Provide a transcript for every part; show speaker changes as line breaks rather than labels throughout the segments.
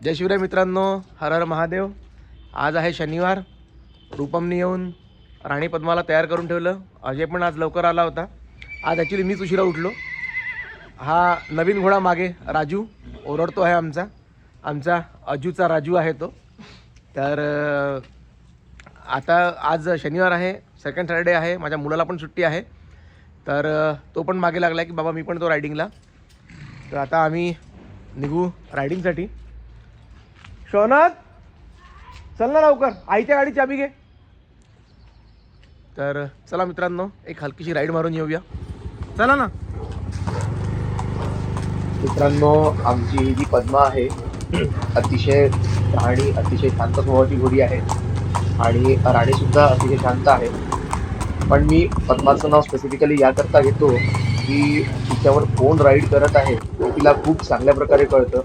जय शिवराय मित्रांनो, हर हर महादेव। आज आहे शनिवार। रूपमनी येऊन राणी पद्माला तयार करून ठेवलं। अजय पण आज लवकर आला होता। आज ॲक्च्युली मीच उशिरा उठलो। हा नवीन घोडा मागे राजू ओरडतो आहे। आमचा अजूचा राजू आहे तो। तर आता आज शनिवार आहे, सेकंड सॅटर्डे आहे, माझ्या मुलाला पण सुट्टी आहे। तर तो पण मागे लागला की बाबा मी पण तो रायडिंगला। तर आता आम्ही निघू रायडिंगसाठी। शौनक चल ना लवकर, आईच्या गाडी चाबी घे। तर चला मित्रांनो, एक हलकीशी राईड मारून येऊया, चला ना।
मित्रांनो, आमची ही जी पद्मा आहे अतिशय राणी, अतिशय शांत स्वभावाची घोडी आहे आणि राणी सुद्धा अतिशय शांत आहे। पण मी पद्माचं नाव स्पेसिफिकली याकरता घेतो की तिच्यावर कोण राईड करत आहे ते तिला खूप चांगल्या प्रकारे कळतं।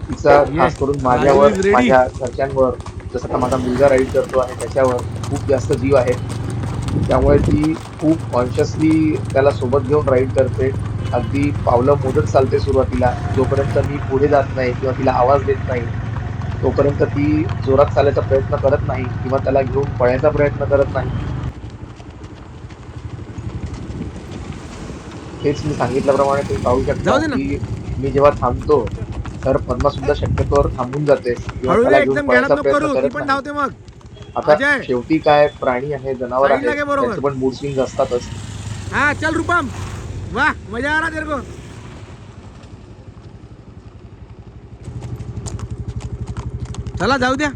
तिचा खास करून माझ्यावर, माझ्या घरच्यांवर, जसं का माझा मुलगा राईड करतो आहे त्याच्यावर खूप जास्त जीव आहे। त्यामुळे ती खूप कॉन्शियसली त्याला सोबत घेऊन राईड करते। अगदी पावलं मोजत चालते सुरुवातीला। जोपर्यंत मी पुढे जात नाही किंवा तिला आवाज देत नाही तोपर्यंत ती जोरात चालायचा प्रयत्न करत नाही किंवा त्याला घेऊन पळायचा प्रयत्न करत नाही। हेच मी सांगितल्याप्रमाणे तुम्ही पाहू शकता की मी जेव्हा थांबतो तर पद्मा सुद्धा शक्यतोवर थांबून जाते किंवा त्याला घेऊन पळायचा प्रयत्न करत नाही। आता शेवटी काय, प्राणी आहे, जनावर आहे, त्याचे पण मूड स्विंग असतातच।
हाँ चल रूपम, वाह मजा आ रहा तेरे को। चला जाऊ द्या।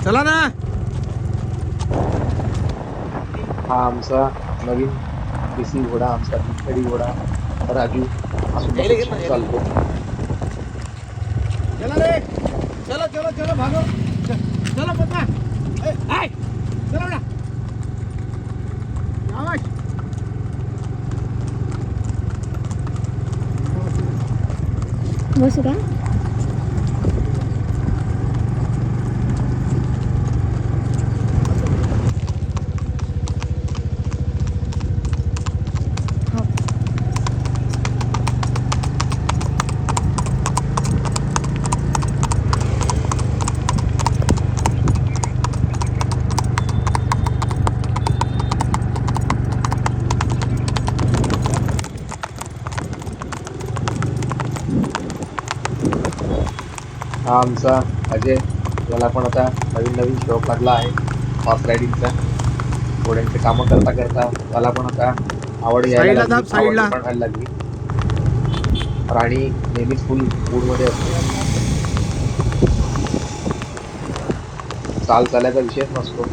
चला ना।
हा आमचा नवीन देसी घोडा, आमचा खिचडी घोडा राजू हा सुद्धा खूप छान चालतो।
चला रे, चलो चलो चलो भागो, चलो पप्पा, हाय चलो ना। आवाज
बस का?
हा आमचा अजय, याला पण आता नवीन नवीन शौक लागला आहे हॉर्स रायडिंगचा। घोड्यांचे कामं करता करता त्याला पण आता आवड यायला
साईडला
लागली,
दाब,
आवड
साईडला।
निर्माण व्हायला लागली। राणी नेहमीच फुल मूड मध्ये असते। चाल चालायचा विषयच नसतो,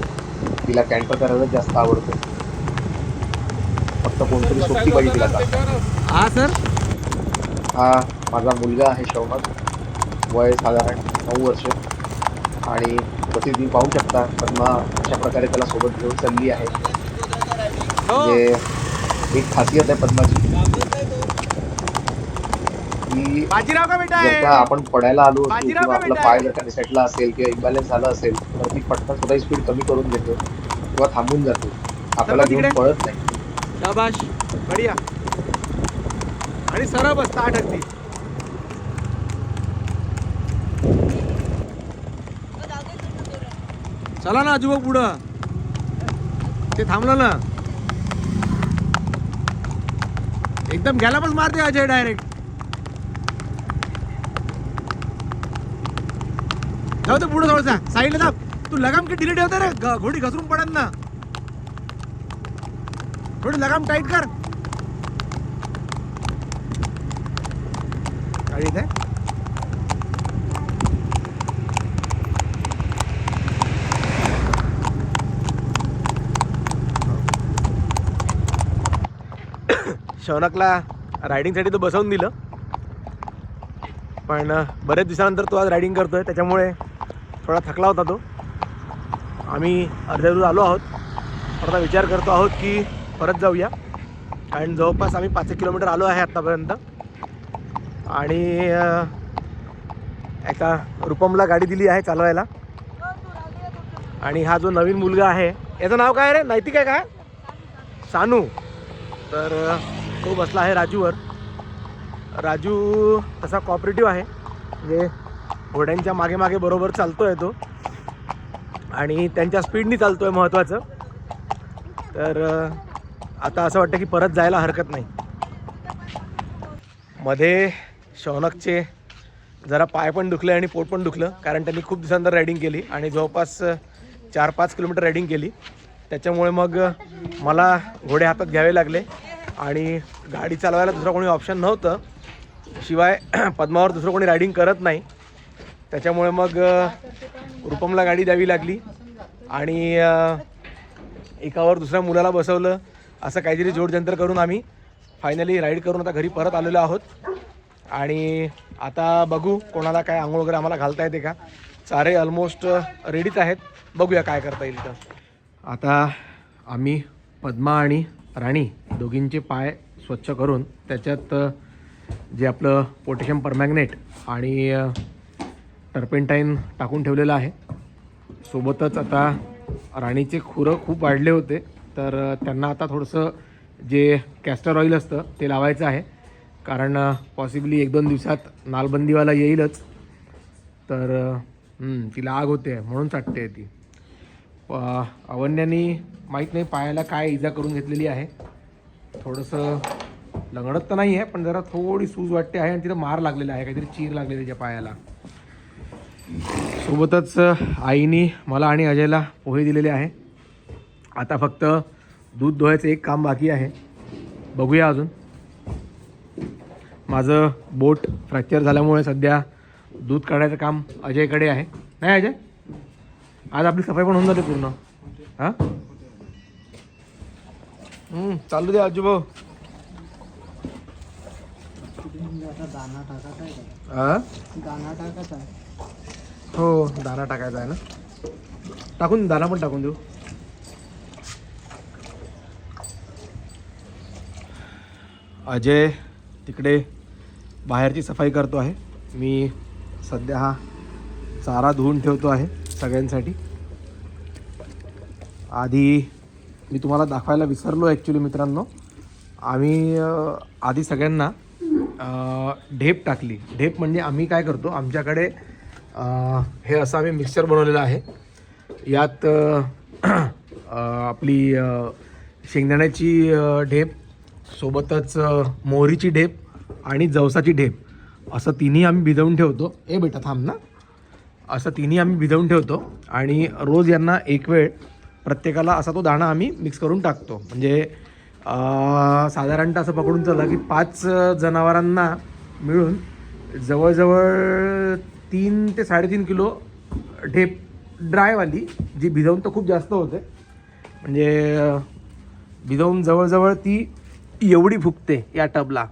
तिला कॅन्टर करायला जास्त आवडतं। फक्त कोणतरी सोबती पाहिजे तिला चालताना।
हाँ सर।
हा माझा मुलगा आहे शौनक, वय साधारण 9 वर्ष आणि जसे तुम्ही पाहू शकता पद्मा कशा प्रकारे त्याला सोबत घेऊन चालली आहे। म्हणजे एक खासियत आहे पद्माची की
बाजीराव का बेटा
जर का
है,
आपण पडायला आलो असू
बाजीराव
किंवा
का
आपला
बेटा
पाय
है।
जर का निसटला असेल किंवा इम्बॅलन्स झाला असेल तर ती पटकन स्वतःची स्पीड कमी करून घेते किंवा थांबून जाते, आपल्याला घेऊन पळत नाही।
शाबाश, बढ़िया। आणि सरळ बस ताट अगदी। चला ना आजोबा पुढं, ते थांबलं ना। एकदम गॅलपच मारते अजय डायरेक्ट। जाऊ दे पुढे, थोडसा साईडला दाब। तू लगाम की ढिली ठेवते रे, घोडी घसरून पडत ना। थोडी लगाम टाईट कर। गाडी इथे शौनकला रायडिंगसाठी तो बसवून दिलं, पण बरेच दिवसानंतर तो आज रायडिंग करतोय, त्याच्यामुळे थोडा थकला होता तो। आम्ही अर्ध्या दूर आलो आहोत, आता विचार करतो आहोत की परत जाऊया, कारण जवळपास आम्ही 5 किलोमीटर आलो आहे आत्तापर्यंत। आणि एका रूपमला गाडी दिली आहे चालवायला. आणि हा जो नवीन मुलगा आहे याचं नाव काय रे, नैतिक आहे काय, सानू. तर तो बसला आहे राजूवर. राजू तसा कॉपरेटिव्ह आहे, म्हणजे घोड्यांच्या मागे मागे बरोबर चालतो आहे तो आणि त्यांच्या स्पीडनी चालतो आहे महत्त्वाचं. तर आता असं वाटतं की परत जायला हरकत नाही. मध्ये शौनकचे जरा पाय पण दुखले आणि पोट पण दुखलं, कारण त्यांनी खूप दिवसांतर रायडिंग केली आणि जवळपास 4-5 किलोमीटर रायडिंग केली. त्याच्यामुळे मग मला घोडे हातात घ्यावे लागले आणि गाडी चालवायला दुसरं कोणी ऑप्शन नव्हतं. शिवाय पद्मावर दुसरं कोणी रायडिंग करत नाही, त्याच्यामुळे मग रूपमला गाडी द्यावी लागली आणि एकावर दुसऱ्या मुलाला बसवलं. असं काहीतरी जोडजंतर करून आम्ही फायनली राईड करून आता घरी परत आलेलो आहोत. आणि आता बघू कोणाला काय आंघोळ वगैरे आम्हाला घालता येते का. चारे ऑलमोस्ट रेडीच आहेत, बघूया काय करता येईल तर. आता आम्ही पद्मा आणि राणी दोघींचे पाय स्वच्छ करून त्याच्यात जे आपलं पोटॅशियम परमॅग्नेट आणि टर्पेंटाईन टाकून ठेवलेलं आहे. सोबतच आता राणीचे खुरं खूप वाढले होते, तर त्यांना आता थोडंसं जे कॅस्टर ऑइल असतं ते लावायचं आहे, कारण पॉसिबली 1-2 दिवसात नालबंदीवाला येईलच. तर तिला आग होते म्हणून चाटते ती. अवन्यानी माहीत नाही पायाला काय इजा करून घेतलेली आहे. थोडंसं लंगडत तर नाही आहे, पण जरा थोडी सूज वाटते आहे आणि तिथं मार लागलेला आहे, काहीतरी चीर लागलेली त्याच्या पायाला. सोबतच आईनी मला आणि अजयला पोहे दिलेले आहे. आता फक्त दूध धुवायचं एक काम बाकी आहे, बघूया अजून. माझं बोट फ्रॅक्चर झाल्यामुळे सध्या दूध काढायचं काम अजयकडे आहे. नाही अजय, आज आपली सफाई पण होऊन जाते पूर्ण. हां चालू दे आजू भाऊ. हो दाना टाकायचा आहे ना, टाकून दाना पण टाकून देऊ. अजय तिकडे बाहेरची सफाई करतो आहे, मी सध्या हा चारा धुवून ठेवतो आहे सगळ्यांसाठी. आधी मी तुम्हाला दाखवायला विसरलो ॲक्च्युली मित्रांनो, आम्ही आधी सगळ्यांना ढेप टाकली. ढेप म्हणजे आम्ही काय करतो, आमच्याकडे हे असं आम्ही मिक्सचर बनवलेलं आहे. यात आपली शेंगदाण्याची ढेप, सोबतच मोहरीची ढेप आणि जवसाची ढेप असं तिन्ही आम्ही भिजवून ठेवतो. ए बेटा थांब ना. असं तिन्ही आम्ही भिजवून ठेवतो आणि रोज यांना एक वेळ प्रत्येकाला असा तो दाणा आम्ही मिक्स करून टाकतो. म्हणजे साधारणतः असं पकडून चला की 5 जनावरांना मिळून जवळजवळ 3 ते 3.5 किलो ढेप ड्रायवाली, जी भिजवून तर खूप जास्त होते, म्हणजे भिजवून जवळजवळ ती एवढी फुगते या टबला.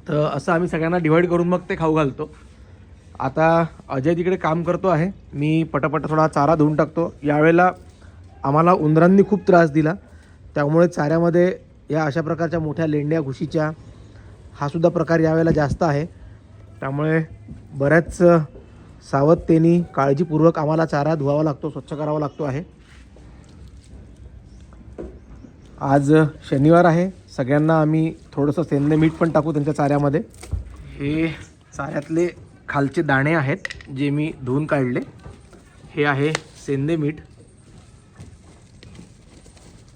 तर असं आम्ही सगळ्यांना डिवाईड करून मग ते खाऊ घालतो. आता अजय तिकडे काम करतो आहे, मी पटापट थोडा चारा धुवून टाकतो. यावेळेला आम्हाला उंदरांनी खूप त्रास दिला, त्यामुळे चाऱ्यामध्ये या अशा प्रकारच्या मोठ्या लेंड्या घुशीच्या हा सुद्धा प्रकार यावेळेला जास्त आहे. त्यामुळे बऱ्याच सावधतेने काळजीपूर्वक आम्हाला चारा धुवावा लागतो, स्वच्छ करावा लागतो आहे. आज शनिवार आहे, सगळ्यांना आम्ही थोडंसं सेंदे मीठ पण टाकू त्यांच्या चाऱ्यामध्ये. हे चाऱ्यातले खालचे दाणे आहेत जे मी धुवून काढले. हे आहे सेंदे मीठ.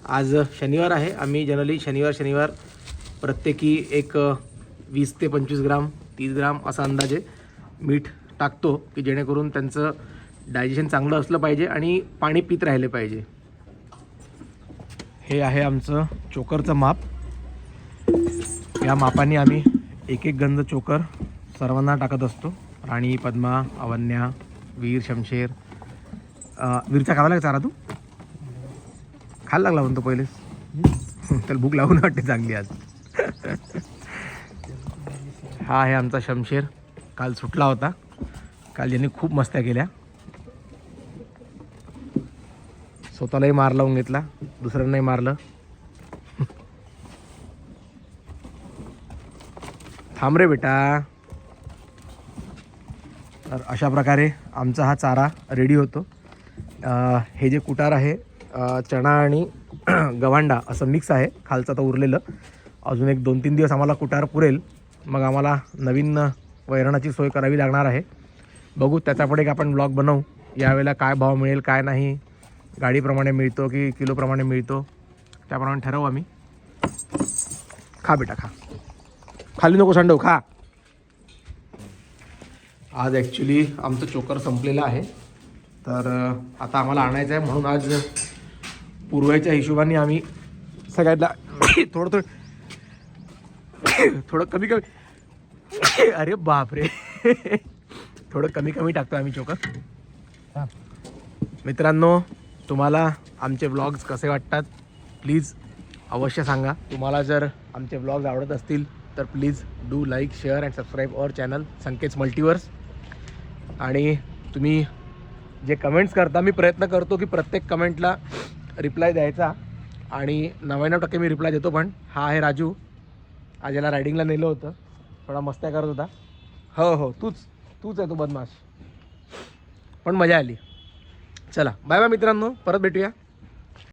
आज शनिवार आहे, आम्ही जनरली शनिवार प्रत्येकी एक 20 ते 25 ग्राम 30 ग्राम असा अंदाजे मीठ टाकतो, की जेणेकरून त्यांचं डायजेशन चांगलं असलं पाहिजे आणि पाणी पित राहिले पाहिजे. हे आहे आमचं चोकरचं माप. या मापाने आम्ही एक गंज चोकर सर्वांना टाकत असतो. राणी, पद्मा, अवन्या, वीर, शमशेर. वीरचा खावा लागा चारा, तू खायला लागला म्हणतो पहिलेच. त्याला भूक लागून वाटते चांगली आज. हा आहे आमचा शमशेर, काल सुटला होता. काल यांनी खूप मस्त्या केल्या, स्वतःलाही मार लावून घेतला, दुसऱ्यांनाही मारलं. थांब रे बेटा. तर अशा प्रकारे आमचा हा चारा रेडी होतो. हे जे कुटार आहे चणा आणि गव्हांडा असं मिक्स आहे, खालचं तर उरलेलं. अजून एक 2-3 दिवस आम्हाला कुटार पुरेल, मग आम्हाला नवीन वैरणाची सोय करावी लागणार आहे. बघू त्याच्यापुढे एक आपण ब्लॉग बनवू. यावेळेला काय भाव मिळेल काय नाही, गाडीप्रमाणे मिळतो की किलोप्रमाणे मिळतो त्याप्रमाणे ठरवू आम्ही. खा बेटा खा, खाली नको सांडव, खा. आज ॲक्च्युली आमचं चोकर संपलेलं आहे, तर आता आम्हाला आणायचं आहे. म्हणून आज पूर्वेच्या हिशोबाने आम्ही सगळ्यातला थोडं कमी कमी, अरे बापरे, थोडं कमी कमी टाकतो आम्ही चोकर. मित्रांनो, तुम्हाला आमचे व्लॉग्स कसे वाटतात प्लीज अवश्य सांगा. तुम्हाला जर आमचे व्लॉग्स आवडत असतील तर please do like share and subscribe our channel Sanket multiverse. आणि तुम्ही जे कमेंट्स करता, मी प्रयत्न करतो की प्रत्येक कमेंटला रिप्लाय द्यायचा, आणि 99% मी रिप्लाय देतो. पण हा आहे राजू, आज याला रायडिंगला नेलं होतं, थोडा मस्त्या करत होता. हो तूच आहे तो बदमाश, पण मजा आली. चला बाय बाय मित्रांनो, परत भेटूया.